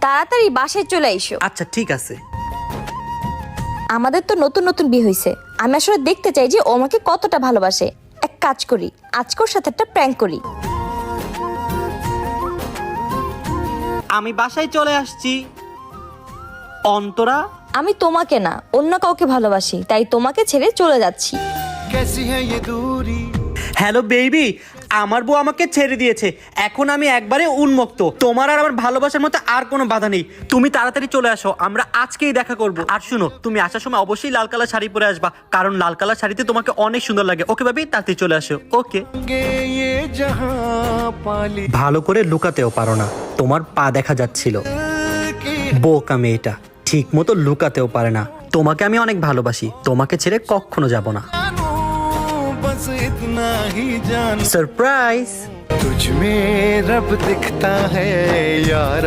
তাড়াতাড়ি বাসায় চলে আইসো। আচ্ছা ঠিক আছে। আমাদের তো নতুন নতুন বিয়ে হয়েছে, আমি আসলে দেখতে চাই যে ও আমাকে কতটা ভালোবাসে। এক কাজ করি, আজকে ওর সাথে একটা প্র্যাঙ্ক করি। আমি বাসায় চলে আসছি। অন্তরা, আমি তোমাকে না অন্য কাউকে ভালোবাসি, তাই তোমাকে ছেড়ে চলে যাচ্ছি। হ্যালো বেবি, আমার বউ আমাকে ছেড়ে দিয়েছে, এখন আমি একবারে উন্মুক্ত। তোমার আর আমার ভালোবাসার মধ্যে আর কোনো বাধা নেই। তুমি তাড়াতাড়ি চলে আসো, আমরা আজকেই দেখা করব। আর শুনো, তুমি আসার সময় অবশ্যই লাল কালার শাড়ি পরে আসবা, কারণ লাল কালার শাড়িতে তোমাকে অনেক সুন্দর লাগে। ওকে বেবি, তাড়াতাড়ি চলে আসো। ওকে। ভালো করে লুকাতেও পারো না, তোমার পা দেখা যাচ্ছিল। বোকা মেয়েটা, ঠিক মতো লুকাতেও পারে না। তোমাকে আমি অনেক ভালোবাসি, তোমাকে ছেড়ে কখনো যাব না। सरप्राइज तुझ में रब दिखता है यार।